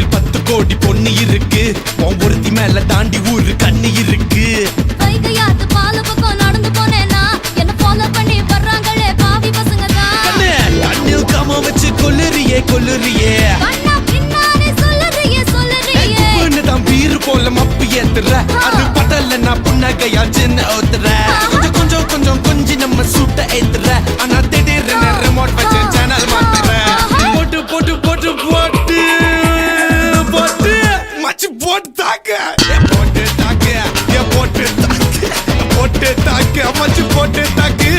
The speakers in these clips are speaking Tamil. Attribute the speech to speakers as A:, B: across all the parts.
A: உலகத்தில் 10 கோடி பொண்ணு இருக்கு, ஒருத்தி மேல தாண்டி ஊரு கண்ணு இருக்கு.
B: வைகையாத்து பால பக்கம் நடந்து போனேனா என்ன ஃபாலோ பண்ணி வர்றாங்களே பாவி பசங்க தான்.
A: கண்ணில் கம வச்சு கொல்லுறியே கொல்லுறியே,
B: கண்ணா பின்னாடி சொல்லுறியே சொல்லுறியே.
A: தான் பீரு போல மப்பு ஏத்துற, அது படல நான் புன்னகையா சின்ன ஓத்துற. கொஞ்சம் கொஞ்சம் கொஞ்சம் கொஞ்சி நம்ம சூட்ட ஏத்துற, ஆனா திடீர்னு ரிமோட் வச்சு சேனல் மாத்துற. போட்டு போட்டு போட்டு போட்டு போட்டு மச்சு போட்டு தாக்க, போட்டு தாக்க, போட்டு தாக்க, போட்டு தாக்க, மச்சு போட்டு தாக்கு.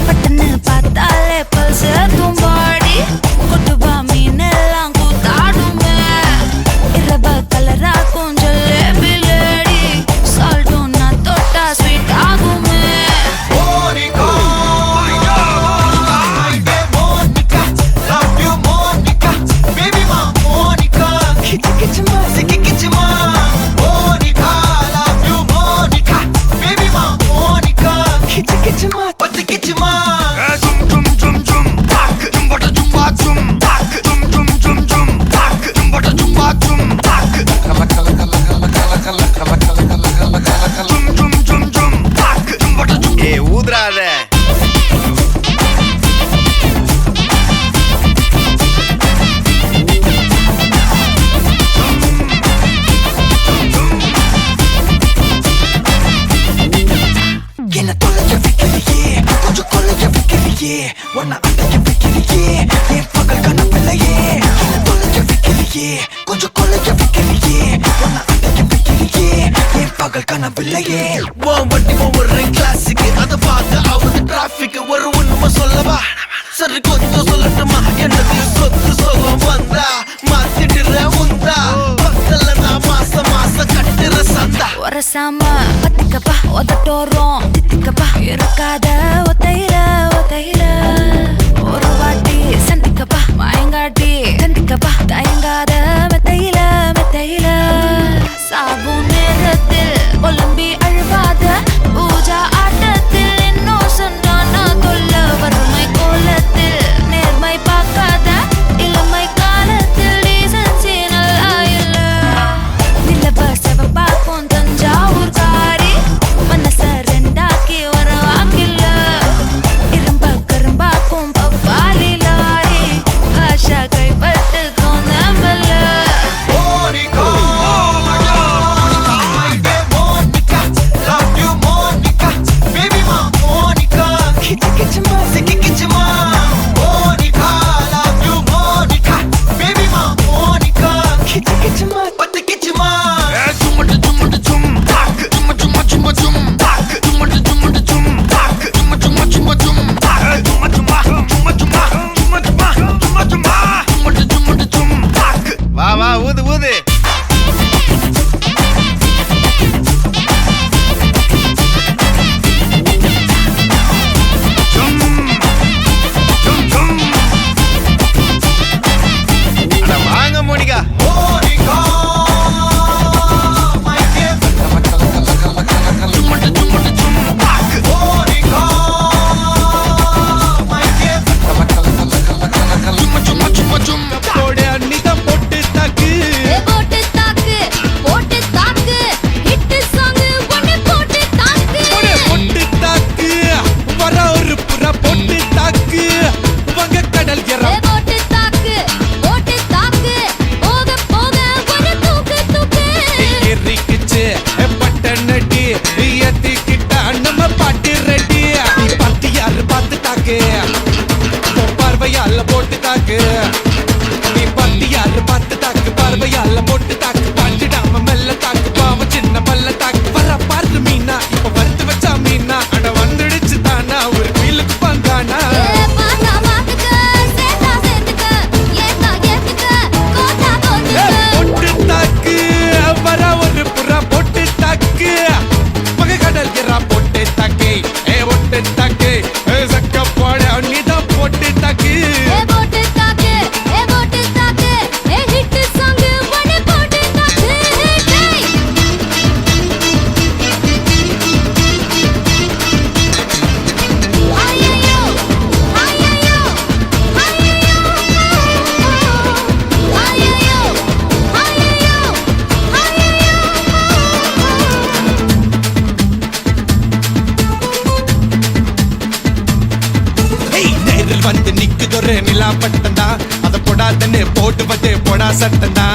B: பட்டன்னு பார்த்தாலே பல்ஸ் தும்பாடி கொட்டுவா மீன் எல்லாம் கூத்தாடுமே. இரவ கலரா கொஞ்சம் லேடி சால்ட்டும் நான் தொட்டா ஸ்வீட் ஆகுமே.
C: கொஞ்சம் கொலைய வைக்கலையே, ஒன்ன அடைக்க வைக்கலையே, என் பகல் கனவில்லையே. வண்டி ஒவ்வொரு கிளாஸுக்கு அதை பார்த்து ஆகுது டிராபிக். ஒரு உண்மை சொல்லவா, சரி கொஞ்சம் சொல்லட்டுமா, என்னது சொத்து சோகம் வந்தா மாத்திடுற உந்தா பக்கத்துல நான் மாசம் மாசம் கட்டுற சந்தா.
B: ஒரசாம பத்திக்கப்பா உதட்டோரம் தித்திக்கப்பா இருக்காத ஒத்தையில ஒத்தையில ஒரு வாட்டி சந்திக்கப்பா மயங்காட்டி சந்திக்கப்பா தயங்காத மெத்தையில மெத்தையில சாபு நேரத்தில் ஒலம்பி அழுவாத பூஜா ஆட்டத்தில் இன்னும் சொன்னான கொல்ல வறுமை கோலத்தில் நேர்மை பார்க்காத இளமை காலத்தில் டீசன்சி நல்லா இல்ல நிலவ செவப்பா
A: வா ஊது ஊது வாங்க மோனிகா போடு அன்னிதான் போட்டு தாக்கு
B: போட்டு தாக்கு போட்டு தாக்கு ஹிட் சாங் ஒன்னு போட்டு தாக்கு
A: போட்டு தாக்கு வர ஒரு புறா போட்டு தாக்கு வங்க கடல் எறா
B: போட்டு தாக்கு போட்டு தாக்கு போக போக ஒன்னு தூக்கு தூக்கு
A: எரிக்குச்சு பட்டனடி ஏத்திக்கிட்டா நம்ம பாட்டு ரெடி நீ பார்த்து யாரு பார்த்து தாக்கு பார்வையால போட்டு தாக்கு நீ பார்த்து யாரு பார்த்து தாக்கு பார்வையால போட்டு தாக்கு பாஞ்சிடாம மெல்ல தாக்கு பாவம் சின்ன மல்ல தாக்கு வர பார்த்து மீனா இப்ப வறுத்து வச்சா மீனா அட வந்துடுச்சு தானா ஒரு குயிலுக்கு பங்கானா
B: பாத்தா பாத்துக்க சேத்தா சேத்துக்க ஏத்தா ஏத்துக்க கோத்தா கோத்துக்க
A: போட்டு தாக்கு வர ஒரு புறா போட்டு தாக்கு மக கடல் எறா போட்டு தாக்கு ஒட்டு தாக்கு சக்க போட நீதான் போட்டு தாக்கு
B: போட்டு தாக்கு போட்டு தாக்கு ஹிட் சாங் ஒன்னு போட்டு தாக்கு டேய் ஐயோ ஐயோ ஐயோ ஐயோ
A: ஏய் நேரில் வந்து நிக்குதொரு நிலா பட்டந்தா அத போடாதன்னு போடுவது போடா சட்டந்தா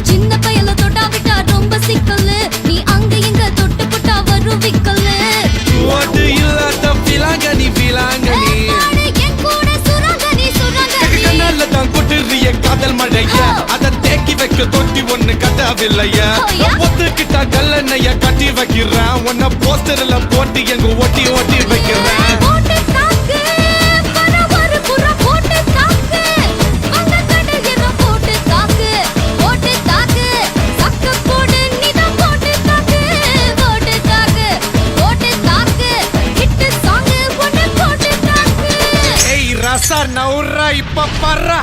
B: சின்ன பையல தொட்டா விட்டா ரொம்ப சிக்கல் நீ அங்க இங்க தொட்டு புட்டா வரும் விக்கல்
A: ஓட்டு இல்லாத பிலாங்கனி பிலாங்கனி
B: என் கூட சுரங்கனி சுரங்கனி
A: கண்ணால தான் கொட்டுறிய காதல் மழையா அத தேக்கி வைக்க தொட்டி ஒண்ணு கட்டாவில்லையா
B: ஐயா.
A: ஒத்துக்கிட்டா கல்லணைய கட்டி வைக்கிறேன் உன்ன போஸ்டர்ல போட்டு எங்க ஒட்டி ஒட்டி வைக்கிறேன்
B: போட்டு தாக்கு வர ஒரு புறா போட்டு தாக்கு வந்த கடல் எற போட்டு தாக்கு சக்க போடு நீதான் போட்டு தாக்கு ஹிட் சாங் ஒன்னு போட்டு தாக்கு
A: ஏய் ரசா நவுரா இப்ப பர்றா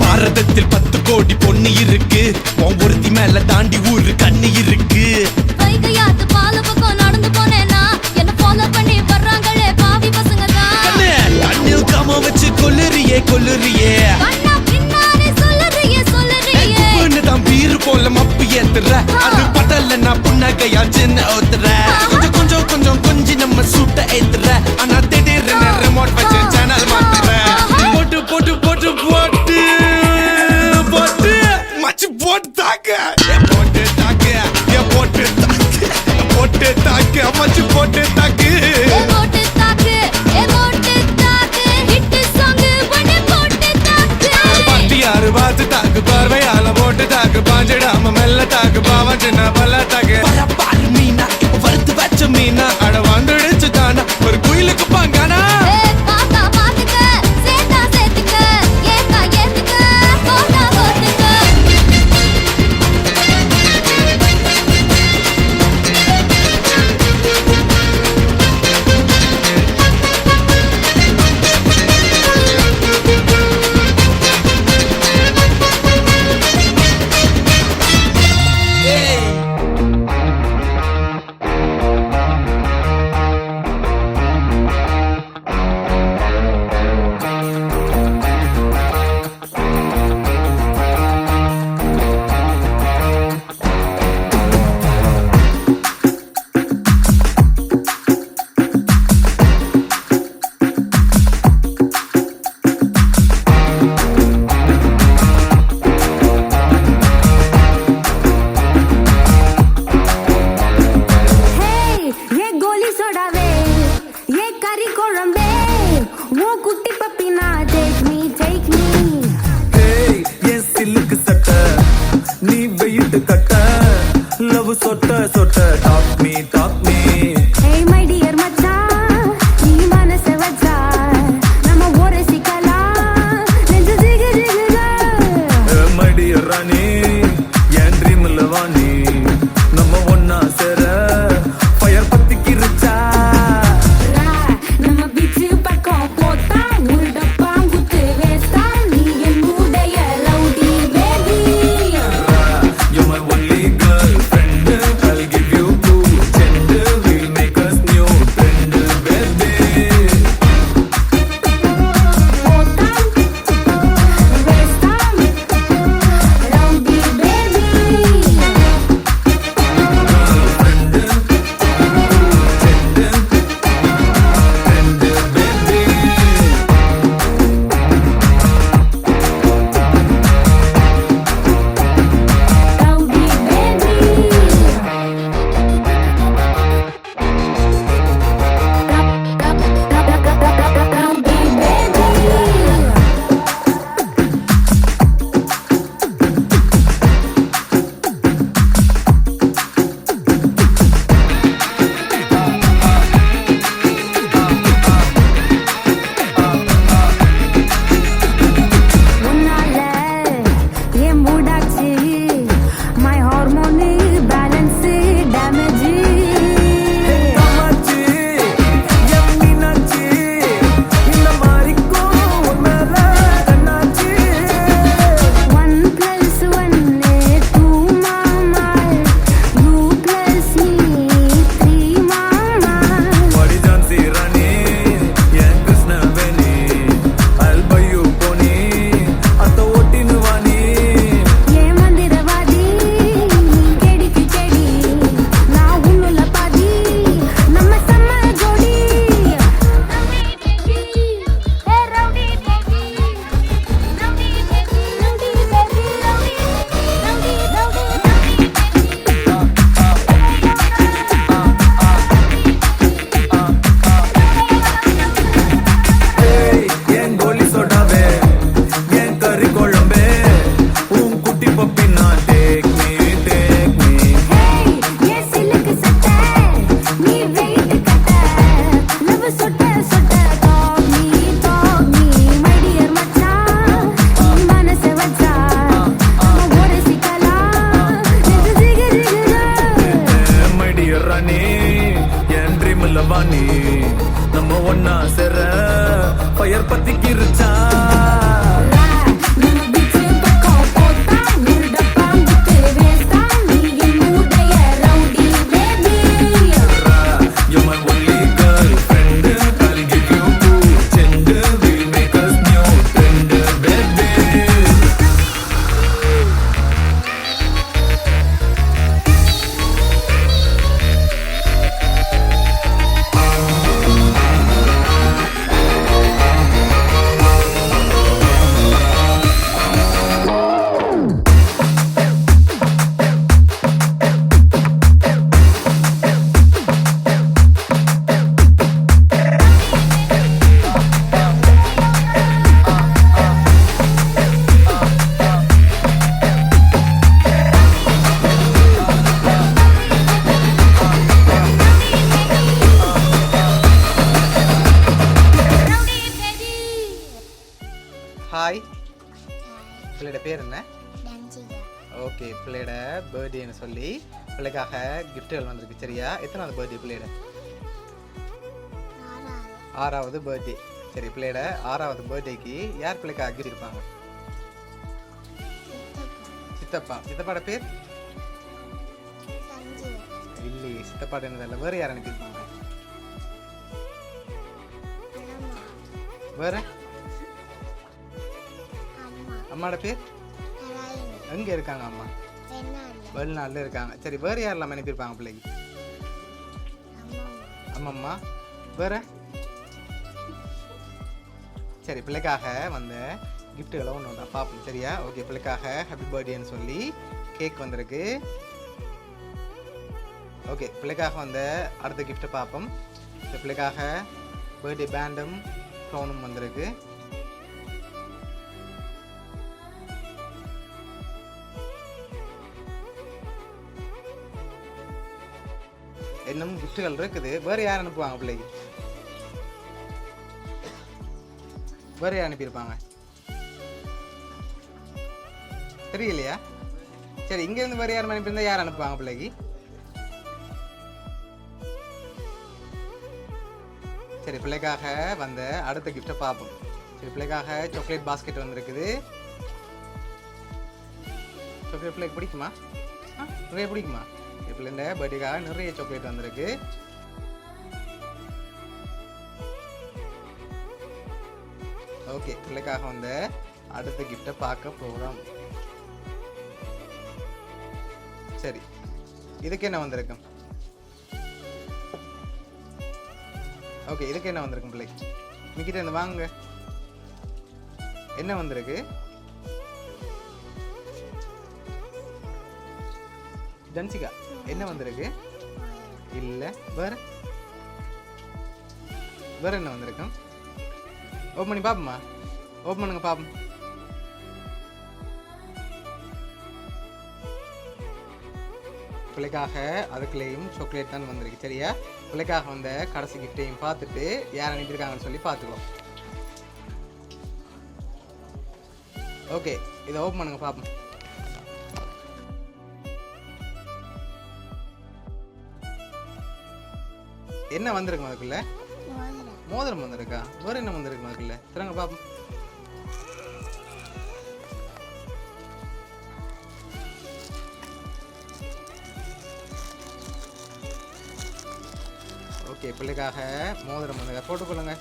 A: பாரதத்தில் 10 கோடி பொண்ணு இருக்கு உன் ஒருத்தி மேல தாண்டி ஊரு கண்ணு இருக்கு
B: வைகையாத்து பால பக்கம் நடந்து போனேனா என்ன ஃபாலோ பண்ணி வர்றாங்களே பாவி பசங்க தான்
A: கண்ணு கண்ணில் காம வச்சு கொல்லுறியே கொல்லுறியே
B: கண்ணா பின்னாடி சொல்லுறியே
A: பொண்ணு தான் பீரு போல மப்பு ஏத்துற அது படல நான் புன்னகையா சின்ன ஓத்துற கொஞ்சம் கொஞ்சம் கொஞ்சம் கொஞ்சி நம்ம சூட்ட ஏத்துற ஆனா திடீர்னு ரிமோட் வச்சு சேனல் மாத்துற போட்டு போட்டு போட்டு போட்டு போட்டு மச்சு போட்டு தாக்கு போட்டு தாக்கு போட்டு தாக்கு போட்டு தாக்கு மச்சு போட்டு தாக்கு
B: போட்டு தாக்கு ஹிட் சாங் ஒன்னு போட்டு தாக்கு
A: பாட்டி யாரு பார்த்து தாக்கு பார்வையால போட்டு தாக்கு பாஞ்சிடாம மெல்ல தாக்கு பாவம் சின்ன பல்ல தாக்கு பாரு மீனா இப்ப வறுத்து வச்ச மீனா அட வந்துடுச்சு தானா ஒரு குயிலுக்கு பாங்கானா
B: பாத்தா பாத்துக்க சேத்தா சேத்துக்க ஏத்தா ஏத்துக்க கோத்தா கோத்துக்க
D: இட்டு கட்ட லவ் சொட்ட சொட்ட talk me
E: Hey my dear மச்சான் நீ மனச வச்சா நம்ம ஒரு சிக்கலாம் நெஞ்சு ஜிகு ஜிகுதா
D: மடி ராணி என் ட்ரீம்ல வாணி நம்ம ஒன்னா சேர ஃபயர் பத்திக்கிருச்சா
E: நம்ம பீச் பக்கம் போத்தா ஒரு டப்பா குத்து வேஸ்டா நீ என் உடைய rowdy baby
D: You're my only girlfriend. I'll give you 2 gender. We'll make us new friend, baby.
E: போத்தா வேஸ்டா rowdy baby
D: Friend, baby.
E: Rowdy baby rowdy baby உன்னால என் மூடாச்சு my hormone balance damage
D: Kamakshi, என் மீனாட்சி, இந்த மாதிரிக்கும் உன் மேல கண்ணாச்சி.
E: 1+1 2 மாமா you plus me 3 மாமா
D: வாடி ஜான்சி ராணி, என் Krishnaveni. I'll buy you pony, அத்த ஓட்டினு வாணி.
E: ஏன் மந்திரவாதி நீ கெடிக்கு செடி நான் உன்னுல பாதி நம்ம செம்ம ஜோடி rowdy baby rowdy baby rowdy baby rowdy
D: ஏய், என் கோலி சோடாவே, என் கறி குழம்பே, உன் குட்டி பப்பி நான் take me.
E: ஹேய் ஏ சிலுக்கு சட்டை நீ வெயிட் கட்ட லவ் சொட்ட சொட்ட டாக் மீ மை டியர் மச்சான் நீ மனச வச்சா நம்ம ஒரு சிக்கலாம் நெஞ்சு ஜிகு ஜிகுதா
D: My dear ராணி, என் ட்ரீம்ல வாணி, நம்ம ஒன்னா சேர ஃபயர் பத்திக்கிருச்சா
E: நம்ம பீச் பக்கம் போத்தா ஒரு டப்பா குத்து வேஸ்டா நீ என் உடைய rowdy baby
D: You're my only girlfriend. I'll give you 2 gender. We'll make us new friend, baby.
F: Hi பிள்ளையோட பேர் என்ன? ஓகே, பிள்ளையோட பர்த்டேன்னு சொல்லி பிள்ளைக்காக கிஃப்ட்டுகள் வந்திருக்கு. சரியா? எத்தனாவது பர்த்டே பிள்ளையோட? 6வது பர்த்டே. சரி, பிள்ளையோட 6வது பர்த்டேக்கு யார் பிள்ளைக்காக கிஃப்ட் இருப்பாங்க? சித்தப்பா. சித்தப்பாட பேர் இல்லையே. சித்தப்பாட என்னதில்ல, வேறு யார் அனுப்பியிருப்பாங்க? வேற அம்மாட பேர் எங்க இருக்காங்க? அம்மா வெளிநாட்டில் இருக்காங்க. சரி, வேறு யாரெல்லாம் அனுப்பியிருப்பாங்க பிள்ளைக்கு? அம்மம்மா. வேற? சரி, பிள்ளைக்காக வந்த கிஃப்ட்டுகளை ஒன்று ஒன்றா பார்ப்போம். சரியா? ஓகே, பிள்ளைக்காக ஹாப்பி பர்த்டேன்னு சொல்லி கேக் வந்திருக்கு. ஓகே, பிள்ளைக்காக வந்த அடுத்த கிஃப்ட்டை பார்ப்போம். இந்த பிள்ளைக்காக பர்த்டே பேண்டும் க்ரௌனும் வந்திருக்கு. இன்னும் கிஃப்ட்டுகள் இருக்குது. வேறு யார் அனுப்புவாங்க பிள்ளைக்கு? வேறு யார் அனுப்பியிருப்பாங்க தெரியலையா? சரி, இங்கேருந்து வேறு யார் அனுப்பியிருந்தா யார் அனுப்புவாங்க பிள்ளைக்கு? சரி, பிள்ளைக்காக வந்த அடுத்த கிஃப்ட்டை பார்ப்போம். சரி, பிள்ளைக்காக சாக்லேட் பாஸ்கெட் வந்திருக்குது. சாக்லேட் பிள்ளைக்கு பிடிக்குமா? நிறைய பிடிக்குமா? பிள்ளைங்க பர்த்டேக்காக நிறைய சாக்லேட் வந்திருக்கு. ஓகே, பிள்ளைக்காக வந்த அடுத்த கிஃப்டை பார்க்க போகிறோம். சரி, இதுக்கு என்ன வந்திருக்கும்? ஓகே, இதுக்கு என்ன வந்திருக்கும் பிள்ளைக்கு? மிக்கிட்ட இருந்து வாங்க. என்ன வந்திருக்கு? ஜன்சிகா, என்ன வந்திருக்கு? இல்லை, வேற வேற என்ன வந்திருக்கும்? ஓப்பன் பண்ணி பார்ப்போமா? ஓப்பன் பண்ணுங்க பார்ப்போம். பிள்ளைக்காக அதுக்குள்ளேயும் சாக்லேட் தான் வந்திருக்கு. சரியா, பிள்ளைக்காக வந்த கடைசி கிஃப்டையும் பார்த்துட்டு யார் அனுப்பியிருக்காங்கன்னு சொல்லி பார்த்துக்குவோம். ஓகே, இதை ஓப்பன் பண்ணுங்க பார்ப்போம். என்ன வந்திருக்கும் அதுக்குள்ள? மோதிரம் வந்திருக்கா? வேற என்ன வந்திருக்கும் அதுக்குள்ள? திறங்க பார்ப்போம். ஓகே, பிள்ளைக்காக மோதிரம் வந்திருக்கா? போட்டுக்கொள்ளுங்க.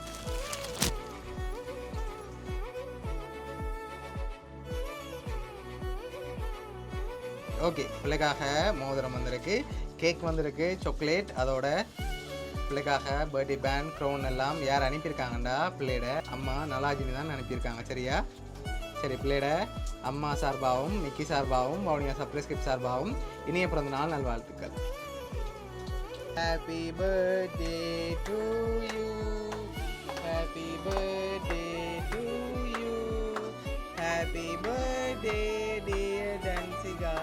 F: ஓகே, பிள்ளைக்காக மோதிரம் வந்திருக்கு, கேக் வந்திருக்கு, சாக்லேட், அதோட பிள்ளைக்காக பர்த்டே பேண்ட், க்ரௌன் எல்லாம் யார் அனுப்பியிருக்காங்கண்டா பிள்ளையோட அம்மா நலாஜினி தான் அனுப்பியிருக்காங்க. சரியா? சரி, பிள்ளையோட அம்மா சார்பாகவும் மிக்கி சார்பாகவும் வவுனியா சர்ப்ரைஸ் கிஃப்ட் சார்பாகவும் இனிய பிறந்த நாள் நல்வாழ்த்துக்கள். Happy birthday to you, happy birthday to you, happy birthday dear Dhansika,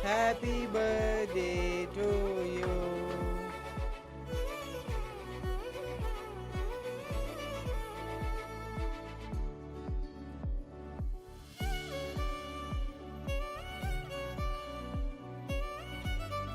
F: happy birthday to you.